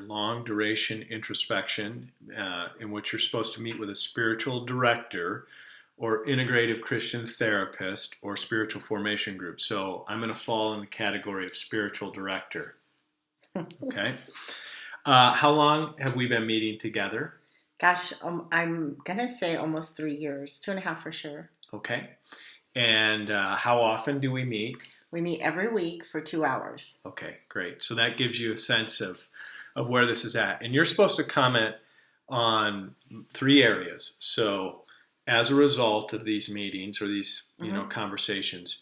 long duration introspection, in which you're supposed to meet with a spiritual director or integrative Christian therapist or spiritual formation group. So I'm going to fall in the category of spiritual director. Okay. How long have we been meeting together? Gosh, I'm going to say almost 3 years, 2.5 for sure. Okay. And how often do we meet? We meet every week for 2 hours. Okay, great. So that gives you a sense of where this is at. And you're supposed to comment on 3 areas. So as a result of these meetings or these, conversations,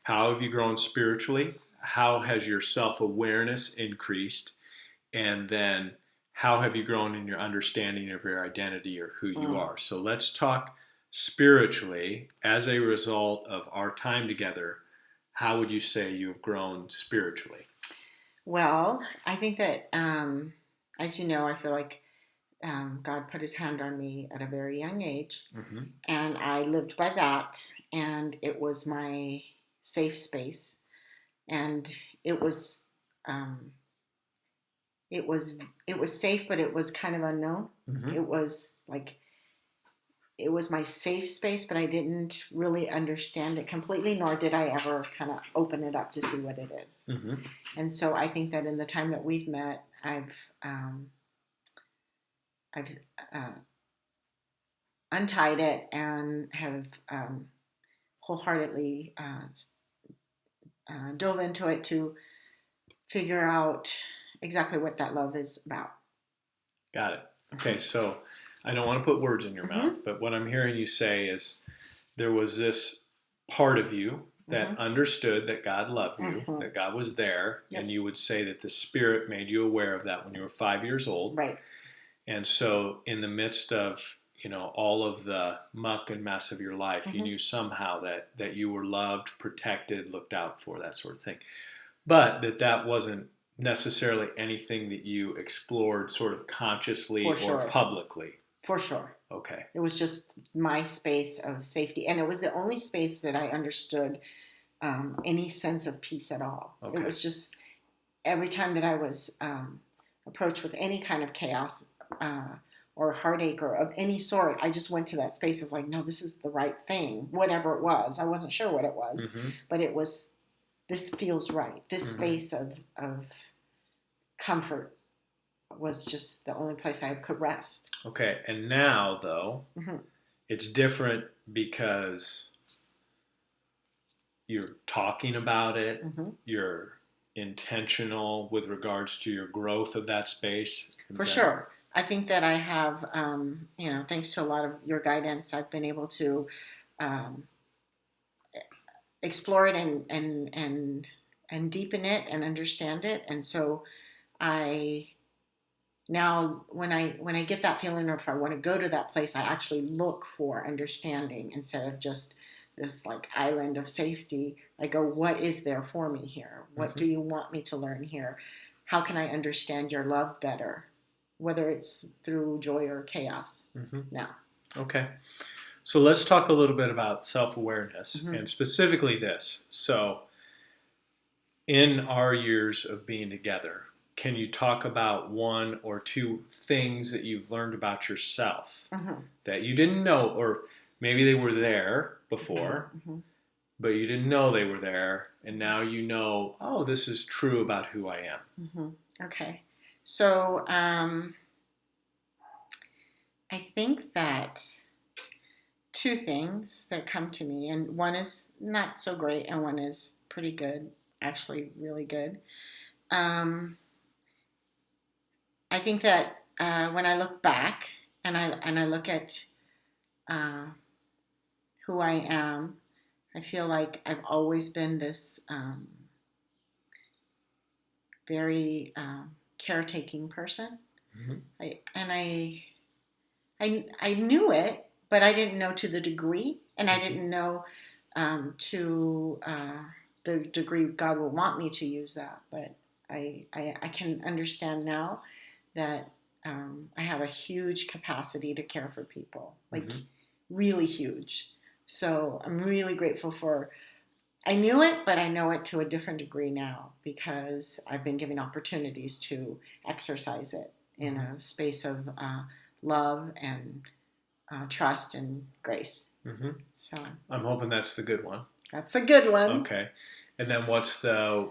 how have you grown spiritually? How has your self-awareness increased? And then how have you grown in your understanding of your identity or who you are? So let's talk spiritually as a result of our time together. How would you say you have grown spiritually? Well, I think that, as you know, I feel like God put his hand on me at a very young age, and I lived by that, and it was my safe space, and it was safe, but it was kind of unknown. It was like, it was my safe space, but I didn't really understand it completely, nor did I ever kind of open it up to see what it is. And so I think that in the time that we've met, I've untied it and have wholeheartedly dove into it to figure out exactly what that love is about. Got it. Okay, so I don't want to put words in your mouth, but what I'm hearing you say is there was this part of you that understood that God loved you, that God was there, and you would say that the Spirit made you aware of that when you were 5 years old. Right. And so in the midst of, all of the muck and mess of your life, you knew somehow that you were loved, protected, looked out for, that sort of thing. But that wasn't necessarily anything that you explored sort of consciously or publicly. For sure. Okay. It was just my space of safety. And it was the only space that I understood any sense of peace at all. Okay. It was just every time that I was approached with any kind of chaos or heartache or of any sort, I just went to that space of like, no, this is the right thing, whatever it was. I wasn't sure what it was, but it was, this feels right. This space of comfort was just the only place I could rest. Okay, and now, though, it's different because you're talking about it, you're intentional with regards to your growth of that space. For sure. I think that I have, thanks to a lot of your guidance, I've been able to explore it and deepen it and understand it. And so now when I get that feeling, or if I want to go to that place, I actually look for understanding instead of just this like island of safety. I go, what is there for me here? What do you want me to learn here? How can I understand your love better? Whether it's through joy or chaos now. Okay. So let's talk a little bit about self-awareness and specifically this. So in our years of being together, can you talk about 1 or 2 things that you've learned about yourself that you didn't know, or maybe they were there before, but you didn't know they were there, and now you know, oh, this is true about who I am. Okay. So I think that 2 things that come to me, and one is not so great and one is pretty good, actually really good. I think that when I look back and I look at who I am, I feel like I've always been this very caretaking person. I knew it, but I didn't know to the degree, and I didn't know to the degree God will want me to use that. But I can understand now that I have a huge capacity to care for people, like really huge. So I'm really grateful for I knew it, but I know it to a different degree now because I've been given opportunities to exercise it in a space of love and trust and grace. Mm-hmm. So I'm hoping that's the good one. that's a good one. Okay. And then what's the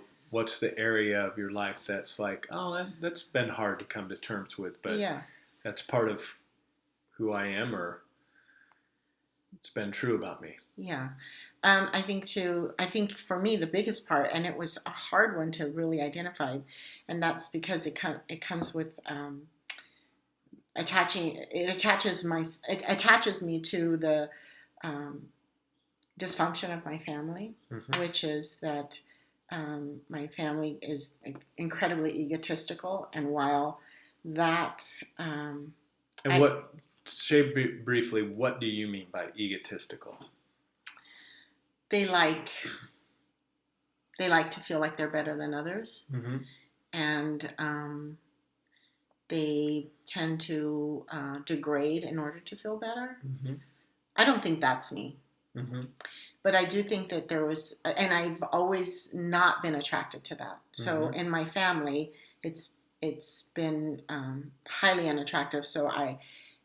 area of your life that's like, oh, that's been hard to come to terms with, but Yeah. that's part of who I am, or it's been true about me. Yeah. I think for me, the biggest part, and it was a hard one to really identify, and that's because it comes with it attaches me to the dysfunction of my family, Mm-hmm. which is that my family is incredibly egotistical, and while that Say briefly, what do you mean by egotistical? they like to feel like they're better than others, Mm-hmm. and they tend to degrade in order to feel better. Mm-hmm. I don't think that's me. Mm-hmm. But I do think that there was, and I've always not been attracted to that. So Mm-hmm. in my family, it's been highly unattractive.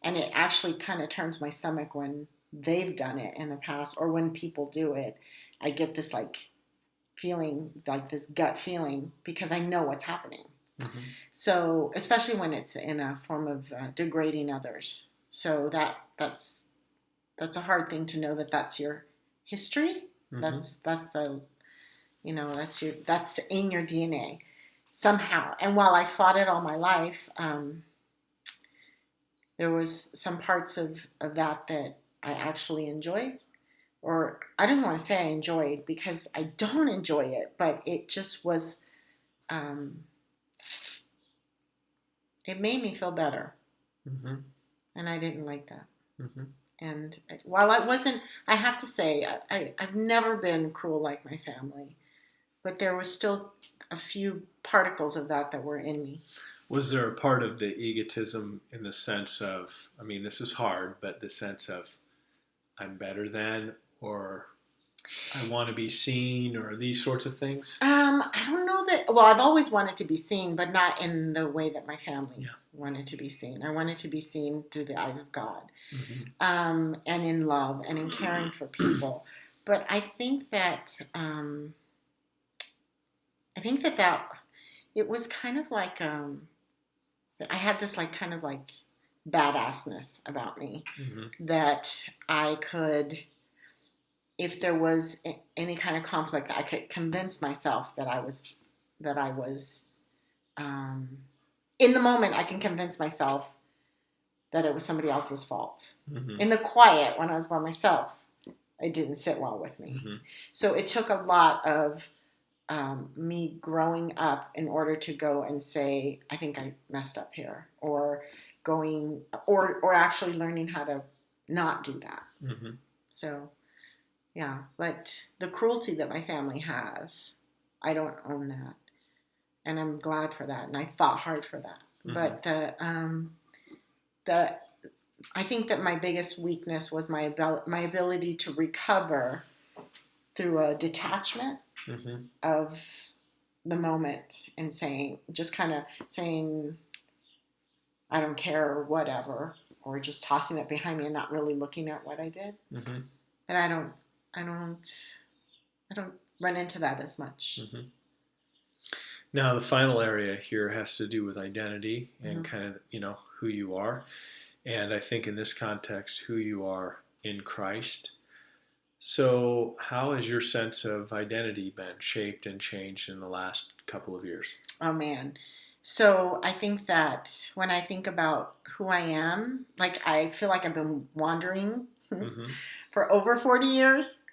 And it actually kind of turns my stomach when they've done it in the past, or when people do it. I get this feeling, like this gut feeling, because I know what's happening. Mm-hmm. So especially when it's in a form of degrading others. So that's a hard thing to know that that's your history. Mm-hmm. That's the that's in your DNA somehow. And while I fought it all my life, there was some parts of that I actually enjoyed, or I don't want to say I enjoyed because I don't enjoy it, but it just was. It made me feel better, Mm-hmm. and I didn't like that. Mm-hmm. And while I wasn't, I have to say, I've never been cruel like my family, but there was still a few particles of that were in me. Was there a part of the egotism in the sense of, I mean, this is hard, but the sense of I'm better than, or I want to be seen, or these sorts of things? I don't know that. Well, I've always wanted to be seen, but not in the way that my family wanted to be seen. I wanted to be seen through the eyes of God, and in love and in caring for people. But I think that it was kind of like I had this kind of badassness about me, that I could, if there was any kind of conflict, I could convince myself that I was in the moment. I can convince myself that it was somebody else's fault. In the quiet, when I was by myself, it didn't sit well with me. So it took a lot of me growing up in order to go and say, I think I messed up here, or actually learning how to not do that. So, yeah, but the cruelty that my family has, I don't own that, and I'm glad for that, and I fought hard for that. But I think that my biggest weakness was my ability to recover through a detachment of the moment, and just kind of saying, I don't care, or whatever, or just tossing it behind me and not really looking at what I did. And I don't run into that as much. Now, the final area here has to do with identity and kind of, who you are. And I think in this context, who you are in Christ. So how has your sense of identity been shaped and changed in the last couple of years? Oh, man. So I think that when I think about who I am, I feel like I've been wandering for over 40 years,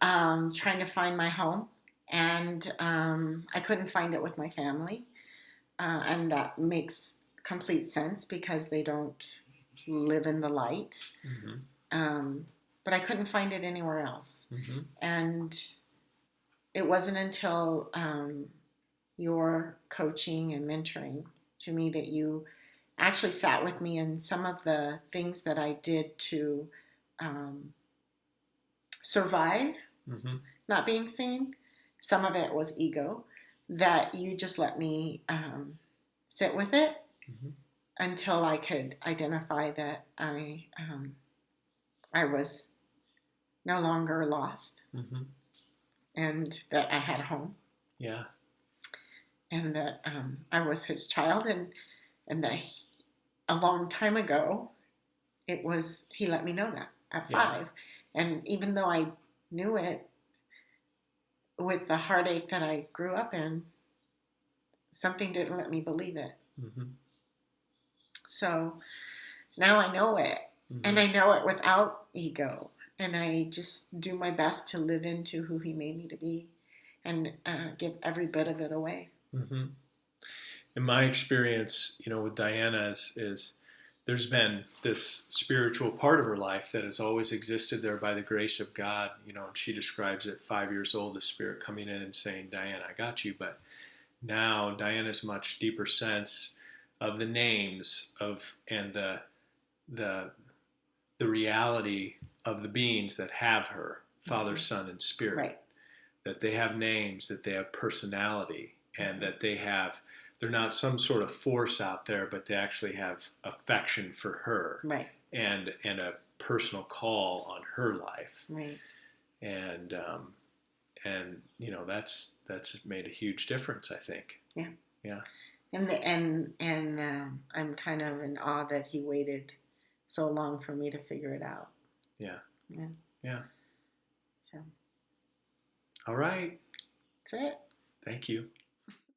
trying to find my home. And I couldn't find it with my family. And that makes complete sense because they don't live in the light. But I couldn't find it anywhere else. And it wasn't until your coaching and mentoring to me that you actually sat with me in some of the things that I did to survive not being seen. Some of it was ego, that you just let me sit with it Mm-hmm. until I could identify that I was no longer lost, Mm-hmm. and that I had a home, Yeah. and that I was his child, and that a long time ago, he let me know that at Yeah. 5. And even though I knew it, with the heartache that I grew up in, something didn't let me believe it. Mm-hmm. So now I know it, Mm-hmm. and I know it without ego, and I just do my best to live into who he made me to be, and give every bit of it away. Mm-hmm. In my experience, with Diana is there's been this spiritual part of her life that has always existed there by the grace of God. And she describes at 5 years old, the Spirit coming in and saying, "Diana, I got you." But now Diana's much deeper sense of the names of and the the reality of the beings that have her, Father, Mm-hmm. Son, and Spirit. Right. That they have names, that they have personality, and that they're not some sort of force out there, but they actually have affection for her, Right. and a personal call on her life. Right. And that's made a huge difference, I think. Yeah. Yeah. And I'm kind of in awe that he waited so long for me to figure it out. Yeah. Yeah. Yeah. So All right. that's it. Thank you.